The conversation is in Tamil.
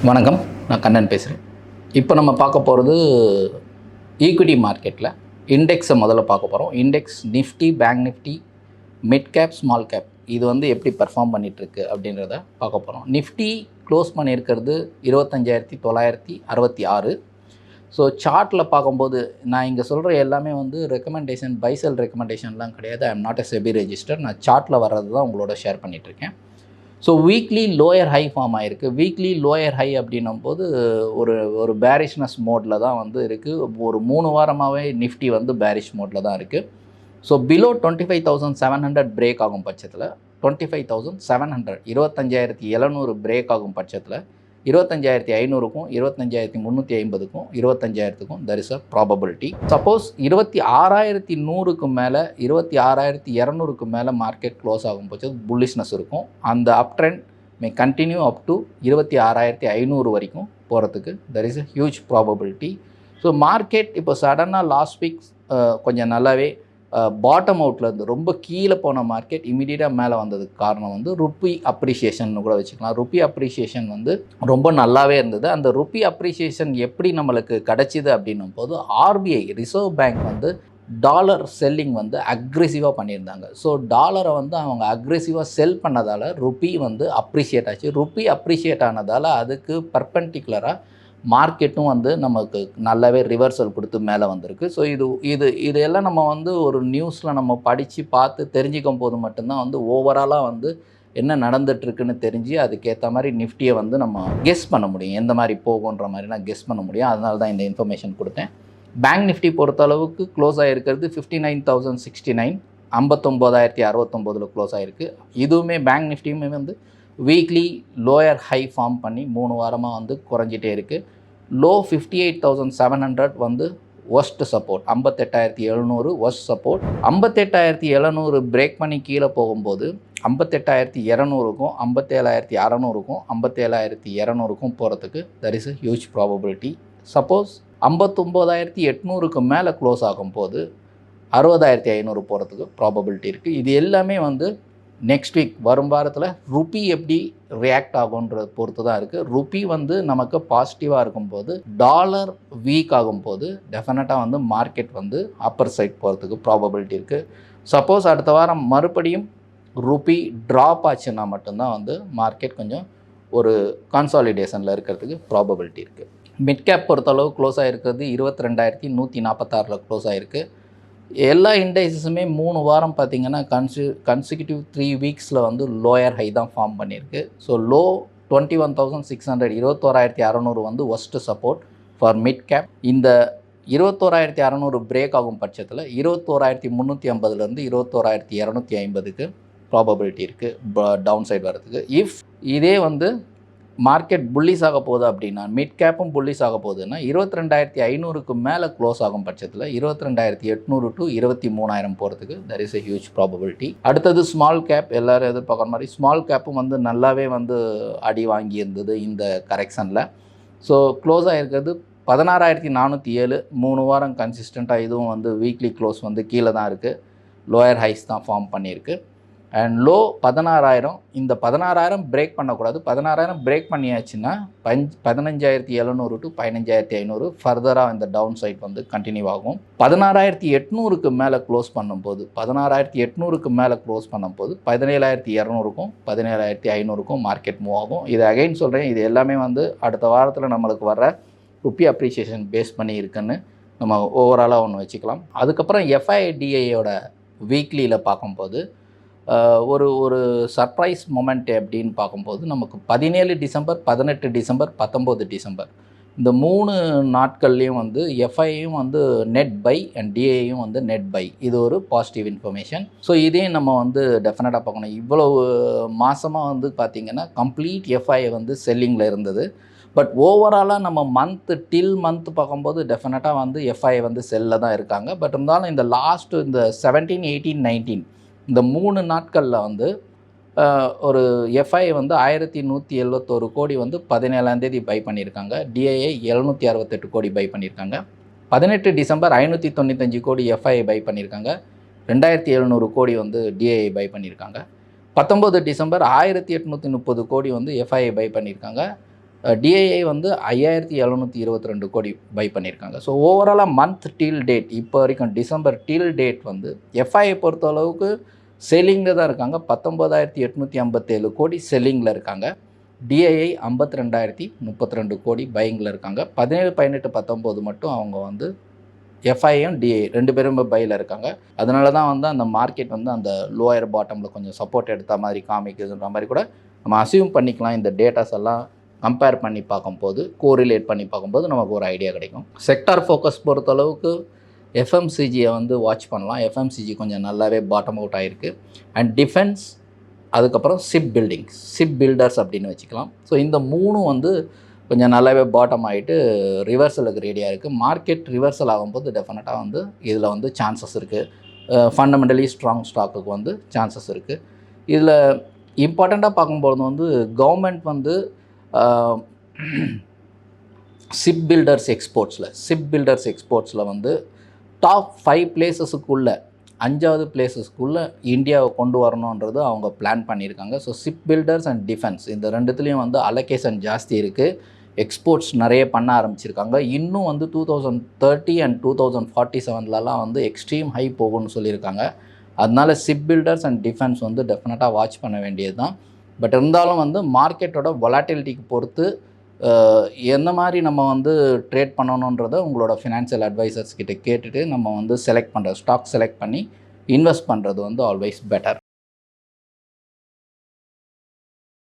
வணக்கம், நான் கண்ணன் பேசுகிறேன். இப்போ நம்ம பார்க்க போகிறது ஈக்விட்டி மார்க்கெட்டில் இண்டெக்ஸை முதல்ல பார்க்க போகிறோம். Index Nifty, bank Nifty, mid cap, small cap இது எப்படி பெர்ஃபார்ம் பண்ணிகிட்ருக்கு அப்படின்றத பார்க்க போகிறோம். நிஃப்டி க்ளோஸ் பண்ணியிருக்கிறது 25,966. ஸோ சார்ட்டில் பார்க்கும்போது நான் இங்கே சொல்கிற எல்லாமே ரெக்கமெண்டேஷன், பைசெல் ரெக்கமெண்டேஷன்லாம் கிடையாது. I am not a SEBI register. நான் சார்ட்டில் வர்றது தான் உங்களோட ஷேர் பண்ணிகிட்ருக்கேன். So weekly lower high form ஆகிருக்கு. வீக்லி லோயர் ஹை அப்படின்னும் போது ஒரு பேரிஷ்னஸ் மோடில் தான் இருக்குது. ஒரு 3 வாரமாகவே நிஃப்டி பேரிஷ் மோடில் தான் இருக்குது. ஸோ பிலோ 25,700 பிரேக் ஆகும் பட்சத்தில் 25,700 25,700 பிரேக் ஆகும் பட்சத்தில் 25,500க்கும் 25,350க்கும் 25,000க்கும் there is a probability. Suppose 26,100க்கு மேலே 26,200க்கு மேலே மார்க்கெட் க்ளோஸ் ஆகும் பட்சம் புல்லிஷ்னஸ் இருக்கும். அந்த அப் trend may continue up to 26,500 வரைக்கும் போகிறதுக்கு there is a huge probability. So market இப்போ சடனாக லாஸ்ட் வீக் கொஞ்சம் நல்லாவே பாட்டம் அவுட்லேருந்து ரொம்ப கீழே போன மார்க்கெட் இமீடியட்டாக மேலே வந்ததுக்கு காரணம் ருப்பி அப்ரிஷியேஷன் கூட வச்சுக்கலாம். ருப்பி அப்ரிஷியேஷன் ரொம்ப நல்லாவே இருந்தது. அந்த ருப்பி அப்ரிஷியேஷன் எப்படி நம்மளுக்கு கிடச்சிது அப்படின்னும் போது RBI reserve bank dollar selling அக்ரெசிவாக பண்ணியிருந்தாங்க. ஸோ டாலரை அவங்க அக்ரெசிவாக செல் பண்ணதால் ருப்பி அப்ரிஷியேட் ஆச்சு. ருப்பி அப்ரிஷியேட் ஆனதால் அதுக்கு பர்பெண்டிகுலராக மார்க்கெட்டும் நமக்கு நல்லாவே ரிவர்சல் கொடுத்து மேலே வந்திருக்கு. ஸோ இதெல்லாம் நம்ம ஒரு நியூஸில் நம்ம படித்து பார்த்து தெரிஞ்சிக்கும் போது மட்டும்தான் ஓவராலாக என்ன நடந்துகிட்ருக்குன்னு தெரிஞ்சு அதுக்கேற்ற மாதிரி நிஃப்டியை நம்ம கெஸ் பண்ண முடியும். எந்த மாதிரி போகுன்ற மாதிரிலாம் கெஸ் பண்ண முடியும். அதனால தான் இந்த இன்ஃபர்மேஷன் கொடுத்தேன். பேங்க் நிஃப்டி பொறுத்த அளவுக்கு க்ளோஸ் ஆகிருக்கிறது 59,069, 59,069 க்ளோஸ் ஆகிருக்கு. இதுவுமே பேங்க் நிஃப்டியுமே வீக்லி லோயர் ஹை ஃபார்ம் பண்ணி 3 வாரமாக குறைஞ்சிட்டே இருக்குது. லோ 58,700 ஒஸ்ட் சப்போர்ட், 58,700 ஒஸ்ட் சப்போர்ட். 58,700 பிரேக் பண்ணி கீழே போகும்போது 58,200க்கும் 57,600க்கும் 57,200க்கும் போகிறதுக்கு there is a huge probability. Suppose 59,800க்கு மேலே க்ளோஸ் ஆகும்போது 60,500 போகிறதுக்கு ப்ராபபிலிட்டி இருக்குது. இது எல்லாமே நெக்ஸ்ட் வீக் வரும் வாரத்தில் ருப்பி எப்படி ரியாக்ட் ஆகுன்றத பொறுத்து தான் இருக்குது. ருப்பி நமக்கு பாசிட்டிவாக இருக்கும்போது, டாலர் வீக் ஆகும்போது டெஃபினட்டாக மார்க்கெட் அப்பர் சைட் போகிறதுக்கு ப்ராபபிலிட்டி இருக்குது. சப்போஸ் அடுத்த வாரம் மறுபடியும் ருப்பி ட்ராப் ஆச்சுன்னா மட்டும்தான் மார்க்கெட் கொஞ்சம் ஒரு கன்சாலிடேஷனில் இருக்கிறதுக்கு ப்ராபபிலிட்டி இருக்குது. மிட் கேப் பொறுத்தளவு க்ளோஸ் ஆகிருக்கிறது 22,146 க்ளோஸ் ஆகிருக்கு. எல்லா இண்டைஸஸுமே 3 வாரம் பார்த்திங்கன்னா கன்சிக்யூட்டிவ் 3 வீக்ஸில் லோயர் ஹை தான் ஃபார்ம் பண்ணியிருக்கு. So low 21,600 21,600 worst support for mid cap. இந்த 21,600 பிரேக் ஆகும் பட்சத்தில் 21,350லேருந்து 21,250க்கு ப்ராபபிலிட்டி இருக்குது டவுன் சைடு வரதுக்கு. இஃப் இதே மார்க்கெட் புல்லிஸ் ஆக போகுது அப்படின்னா, மிட் கேப்பும் புல்லிஸ் ஆக போகுதுன்னா 22,500க்கு மேலே க்ளோஸ் ஆகும் பட்சத்தில் 22,800 டு 23,000 போகிறதுக்கு there is a huge probability. அடுத்தது ஸ்மால் கேப். எல்லோரும் எதிர்பார்க்குற மாதிரி ஸ்மால் கேப்பும் நல்லாவே அடி வாங்கி இருந்தது இந்த கரெக்ஷனில். So close ஆகிருக்கிறது 16,407. 3 வாரம் கன்சிஸ்டண்ட்டாக இதுவும் வீக்லி க்ளோஸ் கீழே தான் இருக்குது. லோயர் ஹைஸ் தான் ஃபார்ம் பண்ணியிருக்கு. And low 16,000. இந்த 16,000 பிரேக் பண்ணக்கூடாது. 16,000 பிரேக் பண்ணியாச்சுன்னா 15,700 டு 15,500 ஃபர்தராக இந்த டவுன் சைட் கண்டினியூ ஆகும். 16,800க்கு மேலே க்ளோஸ் பண்ணும்போது 16,800க்கு மேலே க்ளோஸ் பண்ணும்போது 17,200க்கும் 17,500க்கும் மார்க்கெட் மூவ் ஆகும். இது அகைன் சொல்கிறேன், இது எல்லாமே அடுத்த வாரத்தில் நம்மளுக்கு வர ருப்பி அப்ரிஷியேஷன் பேஸ் பண்ணி இருக்குன்னு நம்ம ஓவராலாக ஒன்று வச்சுக்கலாம். அதுக்கப்புறம் எஃப்ஐடிஐயோட வீக்லியில் பார்க்கும்போது ஒரு சர்ப்ரைஸ் மொமெண்ட் அப்படின்னு பார்க்கும்போது நமக்கு 17 டிசம்பர், 18 டிசம்பர், 19 டிசம்பர் இந்த 3 நாட்கள்லேயும் எஃப்ஐயும் நெட் பை அண்ட் டிஐயும் நெட் பை. இது ஒரு பாசிட்டிவ் இன்ஃபர்மேஷன். ஸோ இதையும் நம்ம டெஃபினட்டாக பார்க்கணும். இவ்வளவு மாதமாக பார்த்திங்கன்னா கம்ப்ளீட் எஃப்ஐ செல்லிங்கில் இருந்தது. பட் ஓவராலாக நம்ம டில் மந்த் பார்க்கும்போது டெஃபினட்டாக எஃப்ஐ செல்லில் தான் இருக்காங்க. பட் இருந்தாலும் இந்த லாஸ்ட்டு இந்த 17, 18, 19 இந்த 3 நாட்களில் ஒரு எஃப்ஐ 1,171 கோடி 17ஆம் தேதி பை பண்ணியிருக்காங்க. டிஐஐ 768 கோடி பை பண்ணியிருக்காங்க. 18 டிசம்பர் 595 கோடி எஃப்ஐ பை பண்ணியிருக்காங்க. 2,700 கோடி டிஐஐ பை பண்ணியிருக்காங்க. 19 டிசம்பர் 1,830 கோடி எஃப்ஐ பை பண்ணியிருக்காங்க. டிஐஐ வந்து 5722 கோடி பை பண்ணியிருக்காங்க. ஸோ ஓவராலாக மந்த் டில் டேட் இப்போ வரைக்கும் டிசம்பர் டில் டேட் வந்து எஃப்ஐஐ பொறுத்த அளவுக்கு செல்லிங்கில் தான் இருக்காங்க. 19,857 கோடி செல்லிங்கில் இருக்காங்க. டிஐஐ 52,032 கோடி பையிங்கில் இருக்காங்க. 17, 18, 19 மட்டும் அவங்க வந்து எஃப்ஐயும் டிஐ 2 பேரும் பையில் இருக்காங்க. அதனால தான் வந்து அந்த மார்க்கெட் வந்து அந்த லோயர் பாட்டமில் கொஞ்சம் சப்போர்ட் எடுத்த மாதிரி காமிக்குதுன்ற மாதிரி கூட நம்ம அசியூம் பண்ணிக்கலாம். இந்த டேட்டாஸ் எல்லாம் கம்பேர் பண்ணி பார்க்கும்போது, கோரிலேட் பண்ணி பார்க்கும்போது நமக்கு ஒரு ஐடியா கிடைக்கும். செக்டார் ஃபோக்கஸ் பொறுத்தளவுக்கு எஃப்எம்சிஜியை வந்து வாட்ச் பண்ணலாம். எஃப்எம்சிஜி கொஞ்சம் நல்லாவே பாட்டம் அவுட் ஆகிருக்கு. அண்ட் டிஃபென்ஸ், அதுக்கப்புறம் சிப் பில்டர்ஸ் அப்படின்னு வச்சுக்கலாம். ஸோ இந்த 3 வந்து கொஞ்சம் நல்லாவே பாட்டம் ஆகிட்டு ரிவர்சலுக்கு ரெடியாக இருக்குது. மார்க்கெட் ரிவர்சல் ஆகும்போது டெஃபினட்டாக வந்து இதில் வந்து சான்சஸ் இருக்குது. ஃபண்டமெண்டலி ஸ்ட்ராங் ஸ்டாக்குக்கு வந்து சான்சஸ் இருக்குது. இதில் இம்பார்ட்டண்ட்டாக பார்க்கும்போது வந்து கவர்மெண்ட் வந்து சிப் பில்டர்ஸ் எக்ஸ்போர்ட்ஸில் வந்து டாப் 5 பிளேசஸுக்குள்ளே 5வது பிளேசஸ்க்குள்ளே இந்தியாவை கொண்டு வரணுன்றது அவங்க பிளான் பண்ணியிருக்காங்க. So chip filters and defence இந்த ரெண்டுத்துலேயும் வந்து அலோகேஷன் ஜாஸ்தி இருக்குது. எக்ஸ்போர்ட்ஸ் நிறைய பண்ண ஆரம்பிச்சிருக்காங்க. இன்னும் வந்து 2030 அண்ட் 2047லலாம் வந்து எக்ஸ்ட்ரீம் ஹை போகும்னு சொல்லியிருக்காங்க. அதனால சிப் பில்டர்ஸ் அண்ட் டிஃபென்ஸ் வந்து டெஃபினட்டாக வாட்ச் பண்ண வேண்டியது தான். பட் இருந்தாலும் வந்து மார்க்கெட்டோட வொலாட்டிலிட்டிக்கு பொறுத்து எந்த மாதிரி நம்ம வந்து ட்ரேட் பண்ணணுன்றதை உங்களோட ஃபினான்ஷியல் அட்வைசர்ஸ் கிட்ட கேட்டுட்டு நம்ம வந்து ஸ்டாக் செலக்ட் பண்ணி இன்வெஸ்ட் பண்ணுறது வந்து ஆல்வேஸ் பெட்டர்.